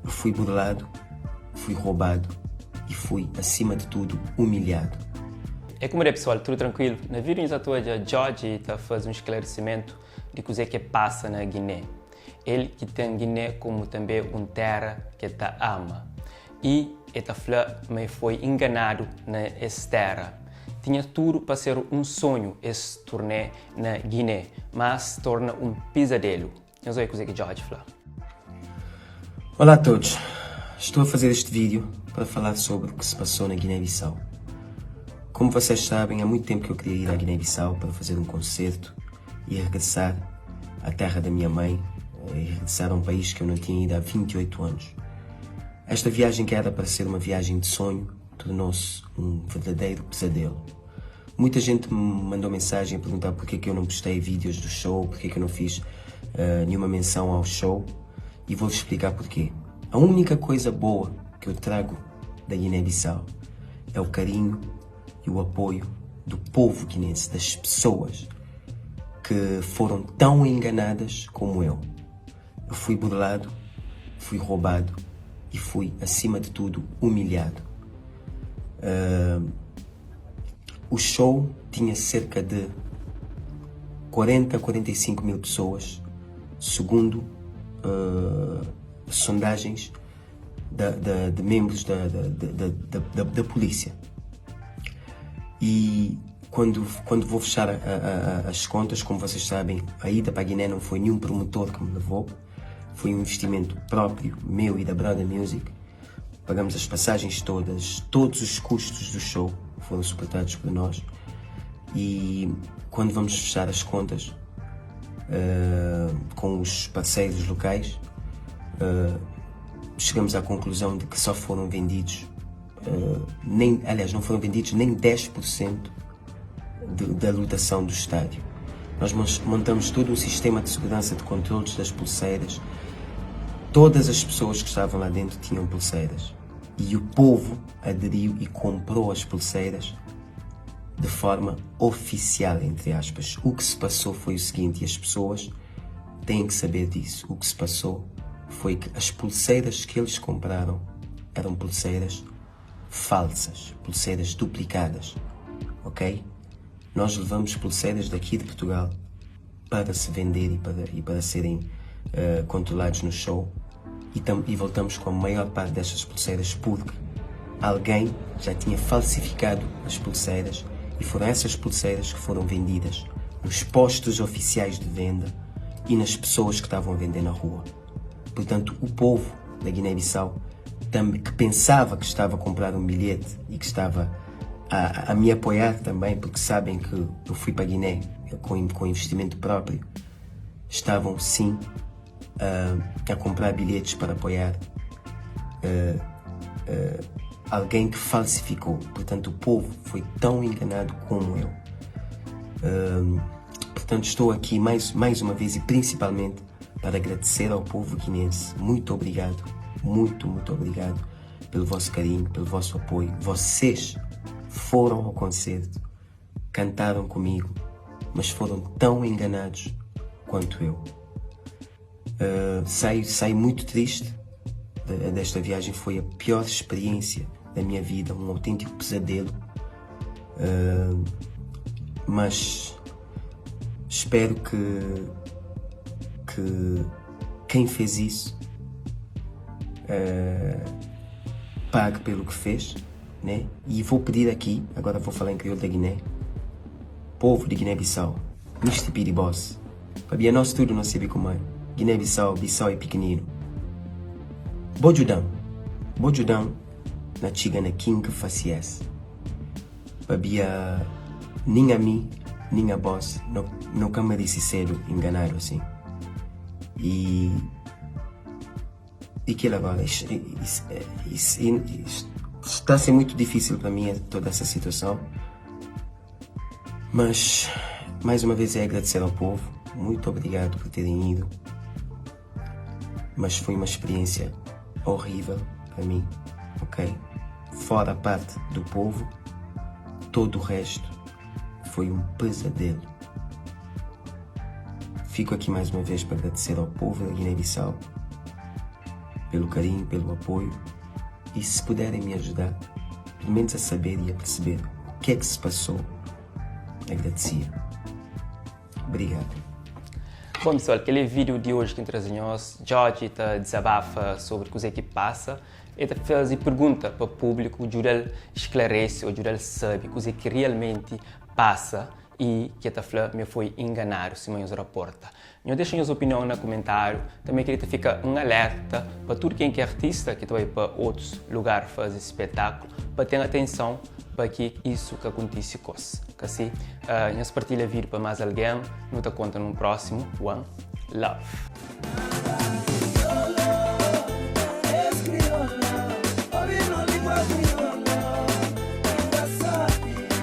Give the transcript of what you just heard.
Eu fui burlado, fui roubado e fui, acima de tudo, humilhado. É como é, pessoal, tudo tranquilo? Na vídeo a tua George está fazendo um esclarecimento de o que passa na Guiné. Ele que tem Guiné como também uma terra que está ama. E esta flor mas foi enganado nessa terra. Tinha tudo para ser um sonho esse torneio na Guiné, mas se torna um pesadelo. Eu sei o que George fala. Olá a todos, estou a fazer este vídeo para falar sobre o que se passou na Guiné-Bissau. Como vocês sabem, há muito tempo que eu queria ir à Guiné-Bissau para fazer um concerto e regressar à terra da minha mãe e regressar a um país que eu não tinha ido há 28 anos. Esta viagem, que era para ser uma viagem de sonho, tornou-se um verdadeiro pesadelo. Muita gente me mandou mensagem a perguntar porque que eu não postei vídeos do show, porque que eu não fiz nenhuma menção ao show, e vou-vos explicar porquê. A única coisa boa que eu trago da Guiné-Bissau é o carinho e o apoio do povo guinense, das pessoas que foram tão enganadas como eu. Eu fui burlado, fui roubado e fui, acima de tudo, humilhado. O show tinha cerca de 40 a 45 mil pessoas, segundo sondagens de membros da polícia. E quando vou fechar as contas, como vocês sabem, a ida para a Guiné não foi nenhum promotor que me levou, foi um investimento próprio, meu e da Brother Music. Pagamos as passagens todos os custos do show foram suportados por nós. E quando vamos fechar as contas com os parceiros locais, chegamos à conclusão de que só foram vendidos, não foram vendidos nem 10% da lotação do estádio. Nós montamos todo um sistema de segurança de controles das pulseiras. Todas as pessoas que estavam lá dentro tinham pulseiras. E o povo aderiu e comprou as pulseiras de forma oficial, entre aspas. O que se passou foi o seguinte, e as pessoas têm que saber disso. O que se passou foi que as pulseiras que eles compraram eram pulseiras falsas, pulseiras duplicadas, ok? Nós levamos pulseiras daqui de Portugal para se vender e para serem controlados no show, e voltamos com a maior parte destas pulseiras porque alguém já tinha falsificado as pulseiras e foram essas pulseiras que foram vendidas nos postos oficiais de venda e nas pessoas que estavam a vender na rua. Portanto, o povo da Guiné-Bissau, que pensava que estava a comprar um bilhete e que estava a me apoiar também, porque sabem que eu fui para a Guiné com investimento próprio, estavam sim a comprar bilhetes para apoiar alguém que falsificou. Portanto, o povo foi tão enganado como eu. Portanto, estou aqui mais uma vez e principalmente para agradecer ao povo guinense. Muito obrigado, muito obrigado pelo vosso carinho, pelo vosso apoio. Vocês foram ao concerto, cantaram comigo, mas foram tão enganados quanto eu. Saí muito triste desta viagem. Foi a pior experiência da minha vida, um autêntico pesadelo, mas espero que quem fez isso pague pelo que fez, né? E vou pedir aqui, agora vou falar em crioulo da Guiné, povo de Guiné-Bissau, Mr. Piri Boss, para nós tudo não sabe como é. Guiné-Bissau, Bissau é pequenino. Bojudão na chiga na king facies. Babia nem a mim, nem a boss, não cama disse cedo enganado assim. E aquilo agora, está a ser muito difícil para mim toda essa situação. Mas, mais uma vez, é agradecer ao povo. Muito obrigado por terem ido. Mas foi uma experiência horrível para mim, ok? Fora a parte do povo, todo o resto foi um pesadelo. Fico aqui mais uma vez para agradecer ao povo da Guiné-Bissau pelo carinho, pelo apoio. E se puderem me ajudar, pelo menos a saber e a perceber o que é que se passou, agradecia. Obrigado. Bom, pessoal, aquele vídeo de hoje que trazemos, George desabafa sobre o que passa e faz pergunta para o público, ele esclarece ou ele sabe o que realmente passa e que me foi enganado se me reporta. Eu deixo minha opinião no comentário. Também queria ficar um alerta para tudo quem é artista que vai para outros lugares fazer espetáculo, para ter atenção para que isso que acontece com você. Assim, partilha vídeo para mais alguém, não te conta no próximo One Love.